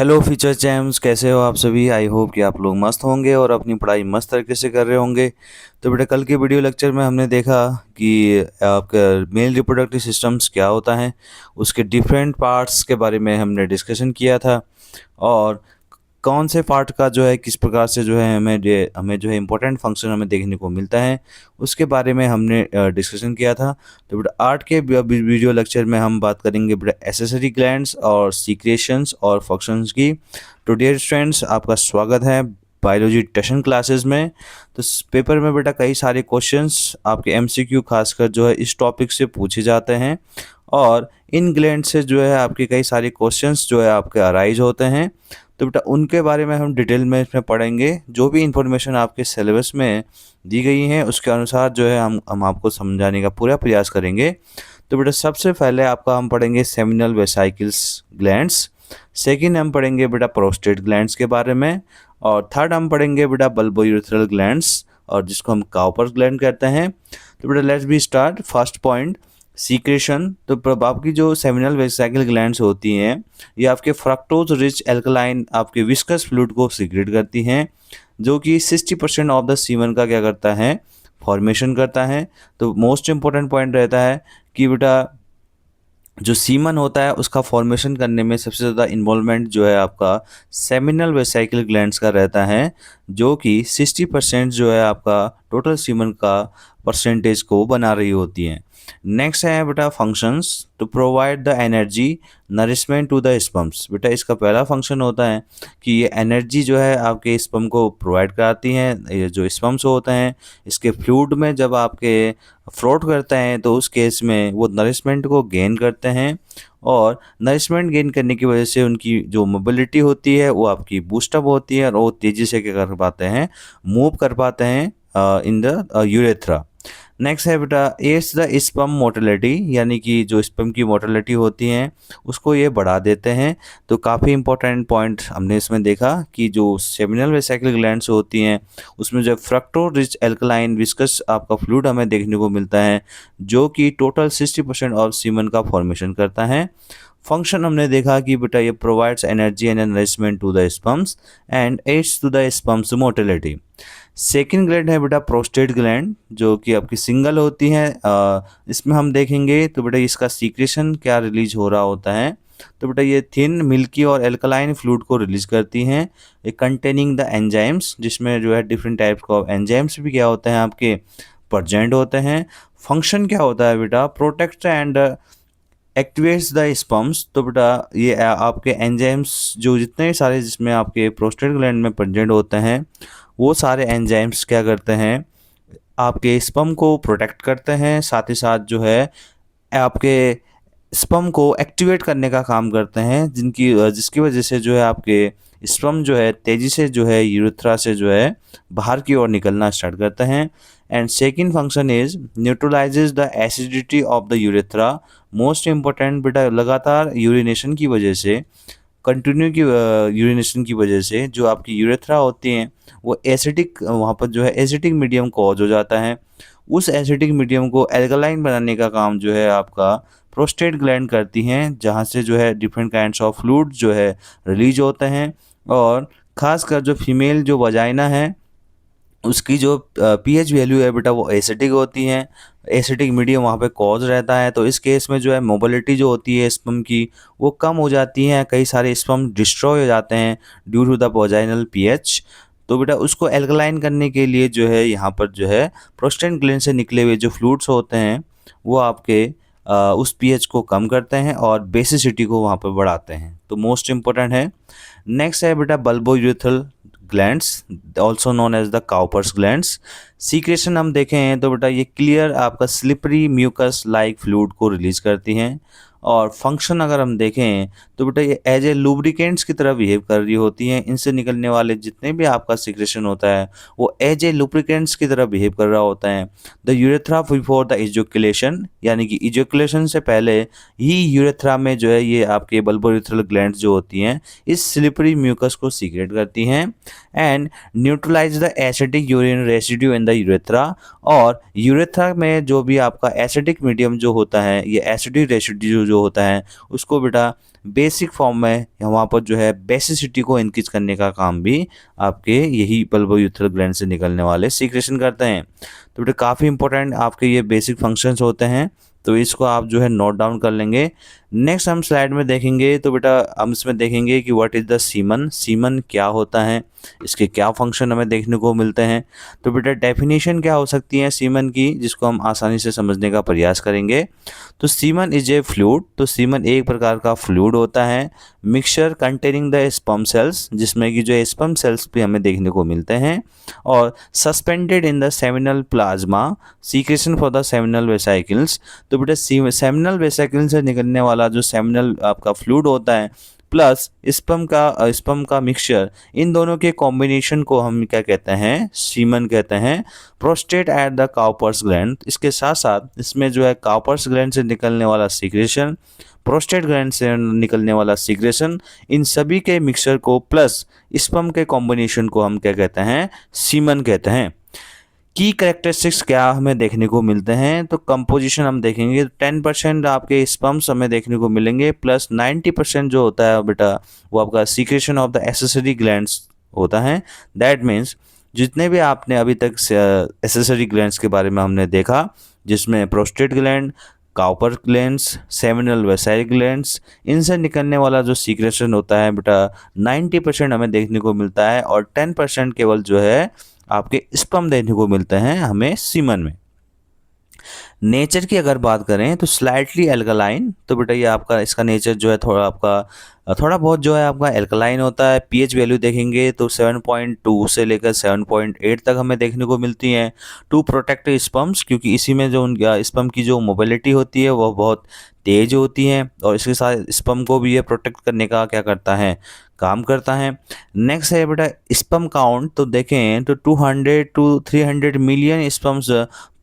Hello future चैम्स, कैसे हो आप सभी। आई होप कि आप लोग मस्त होंगे और अपनी पढ़ाई मस्त तरीके से कर रहे होंगे। तो बेटा, कल के वीडियो लेक्चर में हमने देखा कि आपका मेल रिप्रोडक्टिव सिस्टम्स क्या होता है, उसके डिफरेंट पार्ट्स के बारे में हमने डिस्कशन किया था। और कौन से पार्ट का जो है किस प्रकार से जो है हमें जो है इम्पोर्टेंट फंक्शन हमें देखने को मिलता है, उसके बारे में हमने डिस्कशन किया था। तो बेटा, आर्ट के वीडियो लेक्चर में हम बात करेंगे बेटा एसेसरी ग्लैंड्स और सीक्रेशंस और फंक्शंस की। तो डियर स्टूडेंट्स, आपका स्वागत है बायोलॉजी ट्यूशन क्लासेस में। तो इस पेपर में बेटा कई सारे क्वेश्चंस आपके एमसीक्यू खासकर जो है इस टॉपिक से पूछे जाते हैं, और इन ग्लैंड से जो है आपके कई सारे क्वेश्चंस जो है आपके अराइज होते हैं। तो बेटा, उनके बारे में हम डिटेल में इसमें पढ़ेंगे। जो भी इंफॉर्मेशन आपके सिलेबस में दी गई है उसके अनुसार जो है हम आपको समझाने का पूरा प्रयास करेंगे। तो बेटा, सबसे पहले आपका हम पढ़ेंगे सेमिनल वेसाइकिल्स ग्लैंड्स। सेकंड हम पढ़ेंगे बेटा प्रोस्टेट ग्लैंड्स के बारे में। और थर्ड हम पढ़ेंगे बेटा बल्बोयूरेथ्रल ग्लैंड्स, और जिसको हम काउपर्स ग्लैंड कहते हैं। तो बेटा, let's be start. First point, secretion. तो आपकी जो सेमिनल वेसाइकिल ग्लैंड्स होती हैं, ये आपके फ्रक्टोज रिच एल्कलाइन आपके विस्कस फ्लूइड को सीक्रेट करती हैं, जो कि 60% ऑफ द सीमन का क्या करता है, फॉर्मेशन करता है। तो मोस्ट इंपॉर्टेंट पॉइंट रहता है कि बेटा जो सीमन होता है उसका फॉर्मेशन करने में सबसे ज़्यादा इन्वॉल्वमेंट जो है आपका सेमिनल वेसाइकिल ग्लैंड्स का रहता है, जो कि 60% जो है आपका टोटल सीमन का परसेंटेज को बना रही होती हैं। नेक्स्ट है बेटा functions. To provide the energy nourishment to the sperms. बेटा, इसका पहला फंक्शन होता है कि ये एनर्जी जो है आपके स्पम को प्रोवाइड कराती हैं। ये जो स्पम्स होते हैं इसके फ्लूइड में जब आपके फ्लोट करते हैं तो उस केस में वो नरिशमेंट को गेन करते हैं, और नरिशमेंट गेन करने की वजह से उनकी जो मोबिलिटी होती है वो आपकी बूस्टअप होती है, और वो तेज़ी से क्या कर पाते हैं, मूव कर पाते हैं इन द यूरेथ्रा। नेक्स्ट है बेटा एड्स द स्पर्म मोटिलिटी, यानी कि जो स्पर्म की मोटिलिटी होती है उसको ये बढ़ा देते हैं। तो काफ़ी इंपॉर्टेंट पॉइंट हमने इसमें देखा कि जो सेमिनल वेसाइकिल ग्लैंड्स होती हैं उसमें जो फ्रक्टो रिच एल्कलाइन विस्कस आपका फ्लूइड हमें देखने को मिलता है, जो कि टोटल 60% ऑफ सीमन का फॉर्मेशन करता है। फंक्शन हमने देखा कि बेटा ये provides energy and nourishment to the sperms and aids to the sperms motility. Second gland है बेटा प्रोस्टेट ग्लैंड, जो कि आपकी सिंगल होती है। इसमें हम देखेंगे तो बेटा इसका सीक्रेशन क्या रिलीज हो रहा होता है। तो बेटा ये थिन मिल्की और एल्कलाइन फ्लूइड को रिलीज करती हैं, ये कंटेनिंग द एंजाइम्स, जिसमें जो है डिफरेंट टाइप्स ऑफ एंजाइम्स भी क्या होते हैं आपके प्रेजेंट होते हैं। फंक्शन क्या होता है बेटा, protect and activates the sperms. तो बेटा ये आपके एंजाइम्स जो जितने सारे जिसमें आपके प्रोस्टेट ग्लैंड में प्रेजेंट होते हैं, वो सारे एंजाइम्स क्या करते हैं, आपके स्पर्म को प्रोटेक्ट करते हैं, साथ ही साथ जो है आपके स्पर्म को एक्टिवेट करने का काम करते हैं, जिसकी वजह से जो है आपके स्पर्म जो है तेज़ी से जो है यूरेथ्रा से जो है बाहर की ओर निकलना स्टार्ट करते हैं। And second function is न्यूट्रलाइजेज the acidity of the urethra. Most important बेटा, लगातार यूरिनेशन की वजह से, कंटिन्यू की यूरिनेशन की वजह से जो आपकी यूरेथ्रा होती हैं वो एसिडिक, वहाँ पर जो है एसिडिक मीडियम कॉज हो जाता है। उस एसिडिक मीडियम को एल्कलाइन बनाने का काम जो है आपका प्रोस्टेट ग्लैंड करती हैं, जहाँ से जो है डिफरेंट काइंड्स ऑफ फ्लूइड जो है रिलीज होते हैं। और ख़ासकर जो फीमेल जो वजाइना है उसकी जो पीएच वैल्यू है बेटा वो एसिडिक होती हैं, एसिडिक मीडियम वहाँ पे कॉज रहता है। तो इस केस में जो है मोबिलिटी जो होती है स्पर्म की वो कम हो जाती है, कई सारे स्पर्म डिस्ट्रॉय हो जाते हैं due to the vaginal pH. तो बेटा उसको एल्कलाइन करने के लिए जो है यहाँ पर जो है प्रोस्टेट ग्लैंड से निकले हुए जो फ्लूइड्स होते हैं वो आपके उस पीएच को कम करते हैं और बेसिसिटी को वहाँ पर बढ़ाते हैं। तो मोस्ट इंपॉर्टेंट है। नेक्स्ट है बेटा bulbourethral glands, also known as the Cowper's glands. Secretion हम देखें तो बेटा ये क्लियर आपका स्लिपरी म्यूकस लाइक फ्लूइड को रिलीज करती हैं। और फंक्शन अगर हम देखें तो बेटा ये एज ए लुब्रिकेंट्स की तरह बिहेव कर रही होती हैं। इनसे निकलने वाले जितने भी आपका सीक्रेशन होता है वो एज ए लुब्रिकेंट्स की तरह बिहेव कर रहा होता है। द यूरेथ्रा बिफोर द इजोकुलेशन, यानी कि इजोकुलेशन से पहले ही यूरेथ्रा में जो है ये आपके बल्बोयूरेथ्रल ग्लैंड्स जो होती हैं इस स्लिपरी म्यूकस को सीक्रेट करती हैं and neutralize the acidic urine residue in the urethra. और यूरेथ्रा में जो भी आपका एसिडिक मीडियम जो होता है, ये एसिडिक रेसिड्यू जो होता है उसको बेटा बेसिक फॉर्म में वहाँ पर जो है बेसिसिटी को इंक्रीज करने का काम भी आपके यही बल्बोयूथरल ग्लैंड से निकलने वाले सीक्रेशन करते हैं। तो बेटा काफ़ी इंपॉर्टेंट आपके ये बेसिक फंक्शंस होते हैं, तो इसको आप जो है नोट डाउन कर लेंगे। नेक्स्ट हम स्लाइड में देखेंगे, तो बेटा हम इसमें देखेंगे कि what is the semen, semen क्या होता है, इसके क्या फंक्शन हमें देखने को मिलते हैं। तो बेटा डेफिनेशन क्या हो सकती है सीमन की, जिसको हम आसानी से समझने का प्रयास करेंगे। तो सीमन इज ए फ्लूइड, तो सीमन एक प्रकार का फ्लूइड होता है, mixture containing the sperm cells, जिसमें कि जो स्पर्म सेल्स भी हमें देखने को मिलते हैं, और suspended in the seminal plasma, secretion for the seminal vesicles. तो बेटा सेमिनल वेसिकल से निकलने वाला जो सेमिनल आपका फ्लूइड होता है प्लस स्पर्म का मिक्सचर, इन दोनों के कॉम्बिनेशन को हम क्या कहते हैं, सीमन कहते हैं। Prostate at the Cowper's gland, इसके साथ साथ इसमें जो है काउपर्स ग्लैंड से निकलने वाला सीक्रेशन, प्रोस्टेट ग्लैंड से निकलने वाला सीक्रेशन, इन सभी के मिक्सचर को प्लस स्पर्म के कॉम्बिनेशन को हम क्या कहते हैं, सीमन कहते हैं। की कैरेक्टरिस्टिक्स क्या हमें देखने को मिलते हैं, तो कंपोजिशन हम देखेंगे 10% आपके स्पर्म्स हमें देखने को मिलेंगे, प्लस 90% जो होता है बेटा वो आपका secretion of the accessory glands होता है। दैट मीन्स जितने भी आपने अभी तक एसेसरी ग्लैंड्स के बारे में हमने देखा, जिसमें prostate gland, Cowper glands, seminal vesicle glands, इनसे निकलने वाला जो सीक्रेशन होता है बेटा 90% हमें देखने को मिलता है, और 10% केवल जो है आपके स्पर्म देखने को मिलते हैं हमें सीमन में। नेचर की अगर बात करें तो स्लाइटली एल्कलाइन, तो बेटा ये आपका इसका नेचर जो है थोड़ा बहुत जो है आपका एल्कलाइन होता है। पीएच वैल्यू देखेंगे तो 7.2 से लेकर 7.8 तक हमें देखने को मिलती हैं। टू प्रोटेक्ट स्पर्म्स, क्योंकि इसी में जो उनका स्पर्म की जो मोबिलिटी होती है वह बहुत तेज होती है, और इसके साथ स्पर्म को भी ये प्रोटेक्ट करने का क्या करता है, काम करता है। नेक्स्ट है बेटा स्पर्म काउंट, तो देखें तो 200 to 300 मिलियन स्पर्म्स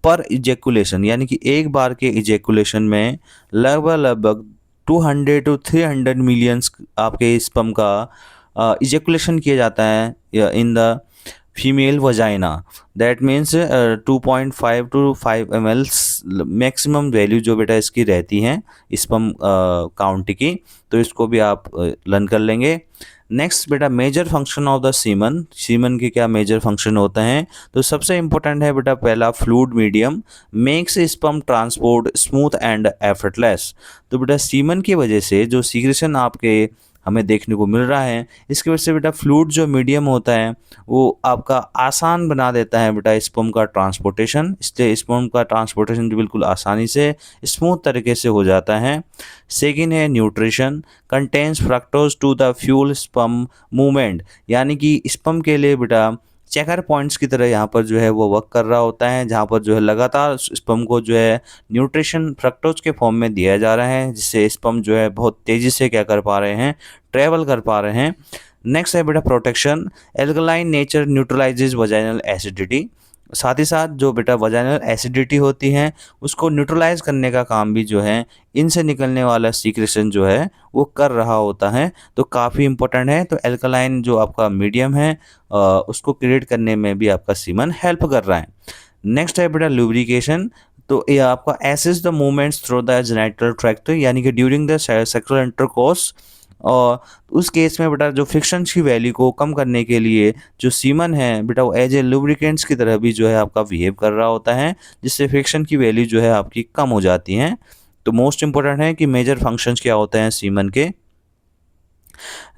पर इजेकुलेशन, यानी कि एक बार के इजेकुलेशन में लगभग 200 to 300 मिलियंस आपके स्पर्म का इजेकुलेशन किया जाता है in the female vagina. That means 2.5 to 5 ml maximum value जो बेटा इसकी रहती हैं स्पर्म काउंट की, तो इसको भी आप लर्न कर लेंगे। नेक्स्ट बेटा major function of the semen, semen के क्या मेजर फंक्शन होते हैं, तो सबसे इंपॉर्टेंट है बेटा पहला fluid medium, makes sperm transport smooth and effortless. तो बेटा सीमन की वजह से जो सीक्रेशन आपके हमें देखने को मिल रहा है, इसकी वजह से बेटा फ्लूइड जो मीडियम होता है वो आपका आसान बना देता है बेटा स्पर्म का ट्रांसपोर्टेशन, इसलिए स्पर्म का ट्रांसपोर्टेशन जो बिल्कुल आसानी से स्मूथ तरीके से हो जाता है। सेकेंड है nutrition, contains fructose to the fuel sperm movement, यानी कि स्पर्म के लिए बेटा चेकर पॉइंट्स की तरह यहाँ पर जो है वो वर्क कर रहा होता है, जहाँ पर जो है लगातार स्पर्म को जो है न्यूट्रिशन फ्रक्टोज के फॉर्म में दिया जा रहा है, जिससे स्पर्म जो है बहुत तेज़ी से क्या कर पा रहे हैं, ट्रैवल कर पा रहे हैं। नेक्स्ट है बेटा protection, alkaline nature न्यूट्रलाइजेज vaginal acidity, साथ ही साथ जो बेटा वजाइनल एसिडिटी होती है उसको न्यूट्रलाइज करने का काम भी जो है इनसे निकलने वाला सीक्रेशन जो है वो कर रहा होता है, तो काफ़ी इंपॉर्टेंट है। तो एल्कलाइन जो आपका मीडियम है उसको क्रिएट करने में भी आपका सीमन हेल्प कर रहा है। नेक्स्ट है बेटा लुब्रिकेशन, तो ये आपका eases the movements through the genital tract, यानी कि ड्यूरिंग द सेक्सुअल इंटरकोर्स, और उस केस में बेटा जो फ्रिक्शन की वैल्यू को कम करने के लिए जो सीमन है बेटा वो एज ए लुब्रिकेंट्स की तरह भी जो है आपका बिहेव कर रहा होता है, जिससे फ्रिक्शन की वैल्यू जो है आपकी कम हो जाती है। तो मोस्ट इंपॉर्टेंट है कि मेजर फंक्शंस क्या होते हैं सीमन के।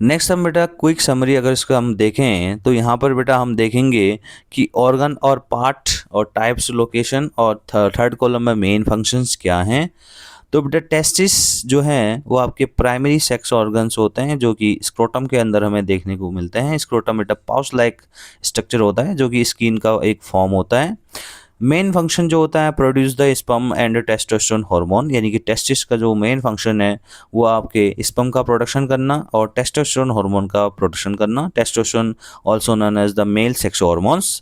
नेक्स्ट हम बेटा क्विक समरी अगर इसका हम देखें तो यहाँ पर बेटा हम देखेंगे कि ऑर्गन और पार्ट और टाइप्स लोकेशन, और थर्ड कॉलम में मेन फंक्शंस क्या हैं। तो बेटा टेस्टिस जो हैं वो आपके प्राइमरी सेक्स ऑर्गन्स होते हैं जो कि स्क्रोटम के अंदर हमें देखने को मिलते हैं। स्क्रोटम बेटा पाउच लाइक स्ट्रक्चर होता है जो कि स्किन का एक फॉर्म होता है। मेन फंक्शन जो होता है produce the sperm and testosterone hormone, यानी कि टेस्टिस का जो मेन फंक्शन है वो आपके स्पर्म का प्रोडक्शन करना और टेस्टोस्टेरोन हार्मोन का प्रोडक्शन करना। Testosterone also known as the male sex hormones.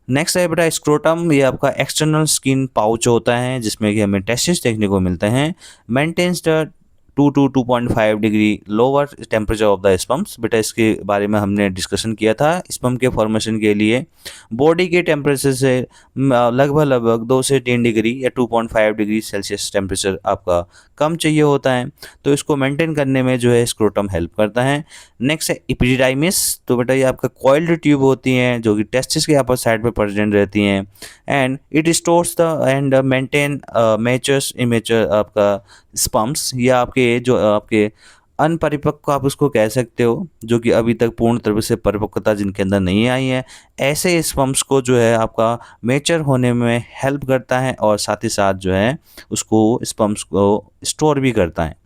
Next है बेटा स्क्रोटम, ये आपका एक्सटर्नल स्किन पाउच होता है जिसमें कि हमें टेस्टिस देखने को मिलते हैं। Maintains the 2 to 2.5 degree lower temperature of the sperms. बेटा इसके बारे में हमने डिस्कशन किया था। स्पम के फॉर्मेशन के लिए बॉडी के टेम्परेचर से लगभग 2 से 3 डिग्री या 2.5 डिग्री सेल्सियस टेम्परेचर आपका कम चाहिए होता है। तो इसको मेंटेन करने में जो है स्क्रोटम हेल्प करता है। नेक्स्ट है एपिडिडाइमिस। तो बेटा ये आपका कॉइल्ड ट्यूब होती हैं जो कि टेस्टिस के अपर साइड पे प्रेजेंट रहती हैं, and it stores the end maintain matures immature आपका स्पम्स, या आपके जो आपके अनपरिपक्व आप उसको कह सकते हो, जो कि अभी तक पूर्ण तरह से परिपक्वता जिनके अंदर नहीं आई है, ऐसे स्पम्स को जो है आपका मेचर होने में हेल्प करता है और साथ ही साथ जो है उसको स्पम्स को स्टोर भी करता है।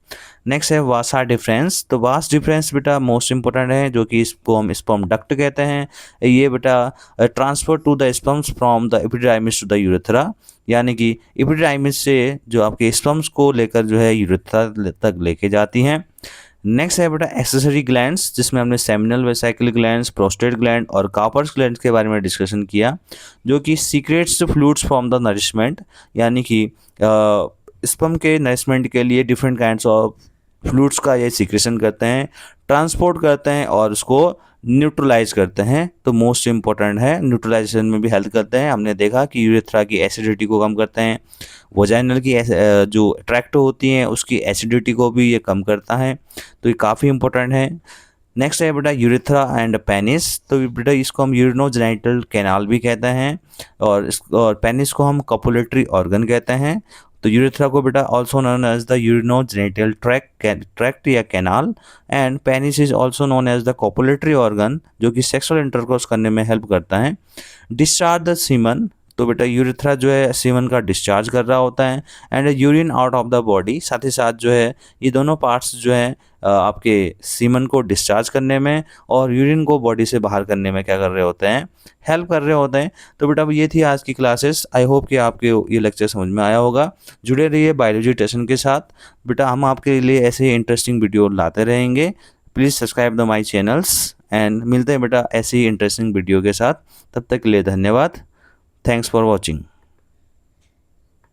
नेक्स्ट है वासा डिफरेंस। तो वास डिफरेंस बेटा मोस्ट इंपॉर्टेंट है, जो कि इसको हम स्पर्म डक्ट कहते हैं। ये बेटा transfer to the sperms from the epididymis to the urethra, यानी कि एपिडिडाइमिस से जो आपके स्पर्म्स को लेकर जो है यूरेथ्रा तक लेके जाती हैं। नेक्स्ट है बेटा एक्सेसरी ग्लैंड्स, जिसमें हमने seminal vesicle glands, prostate gland और कार्पस ग्लैंड्स के बारे में डिस्कशन किया, जो कि secrets fluids from the nourishment, यानी कि स्पर्म के नरिशमेंट के लिए डिफरेंट काइंड्स ऑफ फ्लूइड्स का ये सीक्रेशन करते हैं, ट्रांसपोर्ट करते हैं और उसको न्यूट्रलाइज करते हैं। तो मोस्ट इंपॉर्टेंट है, न्यूट्रलाइजेशन में भी हेल्प करते हैं। हमने देखा कि यूरेथ्रा की एसिडिटी को कम करते हैं, वजाइनल की जो ट्रैक्ट होती हैं उसकी एसिडिटी को भी ये कम करता है। तो ये काफ़ी इंपॉर्टेंट है। नेक्स्ट है बेटा यूरेथ्रा एंड पेनिस। तो बेटा इसको हम यूरिनोजेनिटल कैनाल भी कहते हैं, और पेनिस को हम कपुलेटरी ऑर्गन कहते हैं। तो यूरेथ्रा को बेटा also known as the urinogenital tract या canal, and penis is also known as the copulatory organ, जो कि सेक्सुअल इंटरकोर्स करने में हेल्प करता है। Discharge the semen. तो बेटा यूरेथ्रा जो है सीमन का डिस्चार्ज कर रहा होता है, and urine out of the body. साथ ही साथ जो है ये दोनों पार्ट्स जो है आपके सीमन को डिस्चार्ज करने में और यूरिन को बॉडी से बाहर करने में क्या कर रहे होते हैं, हेल्प कर रहे होते हैं। तो बेटा ये थी आज की क्लासेस। आई होप कि आपके ये लेक्चर समझ में आया होगा। जुड़े रहिए बायोलॉजी टेशन के साथ। बेटा हम आपके लिए ऐसे इंटरेस्टिंग वीडियो लाते रहेंगे। Please subscribe the my channels, and मिलते हैं बेटा ऐसी ही इंटरेस्टिंग वीडियो के साथ। तब तक के लिए धन्यवाद। Thanks for watching.